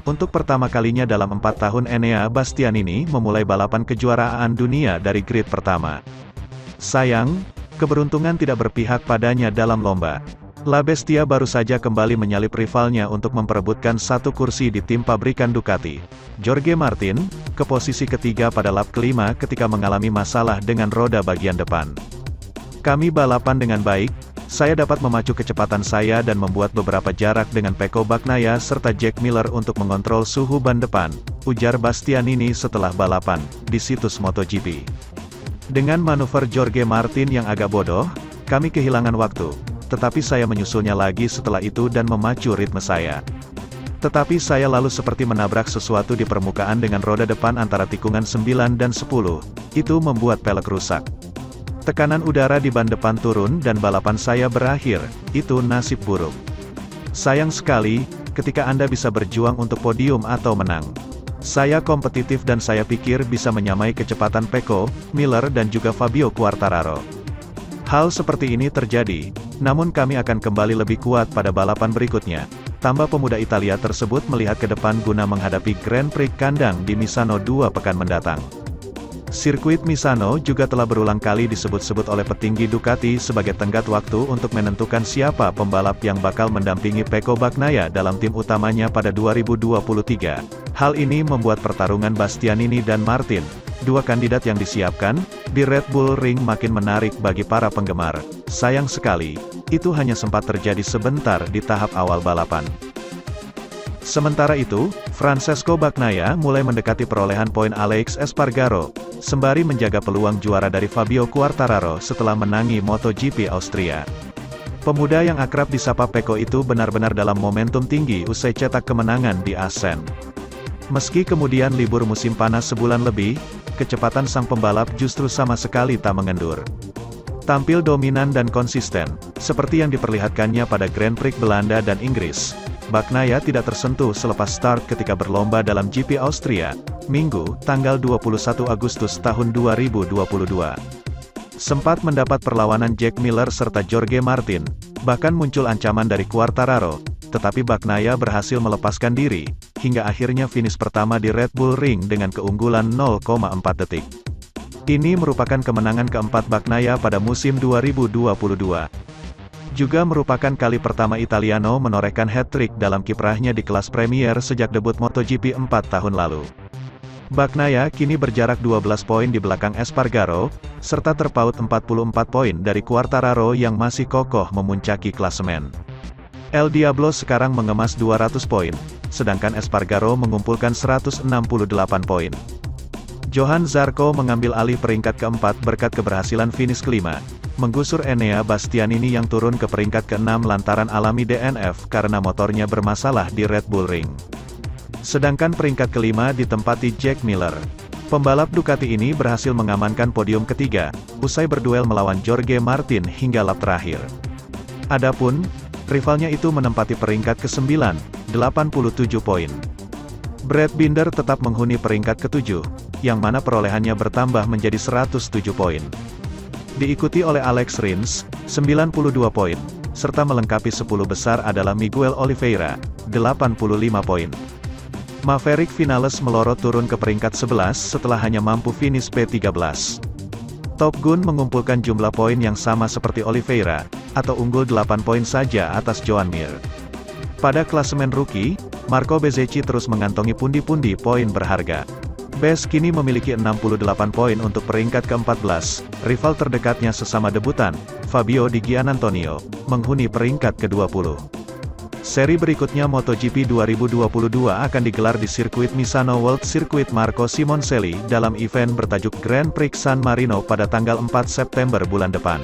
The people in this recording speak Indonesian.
Untuk pertama kalinya dalam 4 tahun Enea Bastianini memulai balapan kejuaraan dunia dari grid pertama. Sayang, keberuntungan tidak berpihak padanya dalam lomba. La Bestia baru saja kembali menyalip rivalnya untuk memperebutkan satu kursi di tim pabrikan Ducati. Jorge Martin, ke posisi ketiga pada lap kelima ketika mengalami masalah dengan roda bagian depan. Kami balapan dengan baik, saya dapat memacu kecepatan saya dan membuat beberapa jarak dengan Pecco Bagnaia serta Jack Miller untuk mengontrol suhu ban depan, ujar Bastianini setelah balapan, di situs MotoGP. Dengan manuver Jorge Martin yang agak bodoh, kami kehilangan waktu, tetapi saya menyusulnya lagi setelah itu dan memacu ritme saya. Tetapi saya lalu seperti menabrak sesuatu di permukaan dengan roda depan antara tikungan 9 dan 10, itu membuat pelek rusak. Tekanan udara di ban depan turun dan balapan saya berakhir, itu nasib buruk. Sayang sekali, ketika Anda bisa berjuang untuk podium atau menang. Saya kompetitif dan saya pikir bisa menyamai kecepatan Pecco, Miller dan juga Fabio Quartararo. Hal seperti ini terjadi, namun kami akan kembali lebih kuat pada balapan berikutnya. Tambah pemuda Italia tersebut melihat ke depan guna menghadapi Grand Prix kandang di Misano 2 pekan mendatang. Sirkuit Misano juga telah berulang kali disebut-sebut oleh petinggi Ducati sebagai tenggat waktu untuk menentukan siapa pembalap yang bakal mendampingi Pecco Bagnaia dalam tim utamanya pada 2023. Hal ini membuat pertarungan Bastianini dan Martin, dua kandidat yang disiapkan, di Red Bull Ring makin menarik bagi para penggemar. Sayang sekali, itu hanya sempat terjadi sebentar di tahap awal balapan. Sementara itu, Francesco Bagnaia mulai mendekati perolehan poin Alex Espargaro, sembari menjaga peluang juara dari Fabio Quartararo setelah menangi MotoGP Austria. Pemuda yang akrab disapa Pecco itu benar-benar dalam momentum tinggi usai cetak kemenangan di Assen. Meski kemudian libur musim panas sebulan lebih, kecepatan sang pembalap justru sama sekali tak mengendur. Tampil dominan dan konsisten, seperti yang diperlihatkannya pada Grand Prix Belanda dan Inggris. Bagnaia tidak tersentuh selepas start ketika berlomba dalam GP Austria, Minggu, tanggal 21 Agustus tahun 2022. Sempat mendapat perlawanan Jack Miller serta Jorge Martin, bahkan muncul ancaman dari Quartararo, tetapi Bagnaia berhasil melepaskan diri, hingga akhirnya finish pertama di Red Bull Ring dengan keunggulan 0,4 detik. Ini merupakan kemenangan keempat Bagnaia pada musim 2022. Juga merupakan kali pertama Italiano menorehkan hat-trick dalam kiprahnya di kelas Premier sejak debut MotoGP 4 tahun lalu. Bagnaia kini berjarak 12 poin di belakang Espargaro, serta terpaut 44 poin dari Quartararo yang masih kokoh memuncaki klasemen. El Diablo sekarang mengemas 200 poin, sedangkan Espargaro mengumpulkan 168 poin. Johan Zarco mengambil alih peringkat keempat berkat keberhasilan finish kelima, menggusur Enea Bastianini yang turun ke peringkat ke-6 lantaran alami DNF karena motornya bermasalah di Red Bull Ring. Sedangkan peringkat kelima ditempati Jack Miller. Pembalap Ducati ini berhasil mengamankan podium ketiga, usai berduel melawan Jorge Martin hingga lap terakhir. Adapun, rivalnya itu menempati peringkat ke-9, 87 poin. Brad Binder tetap menghuni peringkat ke-7, yang mana perolehannya bertambah menjadi 107 poin. Diikuti oleh Alex Rins, 92 poin, serta melengkapi 10 besar adalah Miguel Oliveira, 85 poin. Maverick Vinales melorot turun ke peringkat 11 setelah hanya mampu finish P13. Top Gun mengumpulkan jumlah poin yang sama seperti Oliveira, atau unggul 8 poin saja atas Joan Mir. Pada klasemen rookie, Marco Bezzecchi terus mengantongi pundi-pundi poin berharga. Bez kini memiliki 68 poin untuk peringkat ke-14, rival terdekatnya sesama debutan, Fabio Di Giannantonio, menghuni peringkat ke-20. Seri berikutnya MotoGP 2022 akan digelar di sirkuit Misano World Circuit Marco Simoncelli dalam event bertajuk Grand Prix San Marino pada tanggal 4 September bulan depan.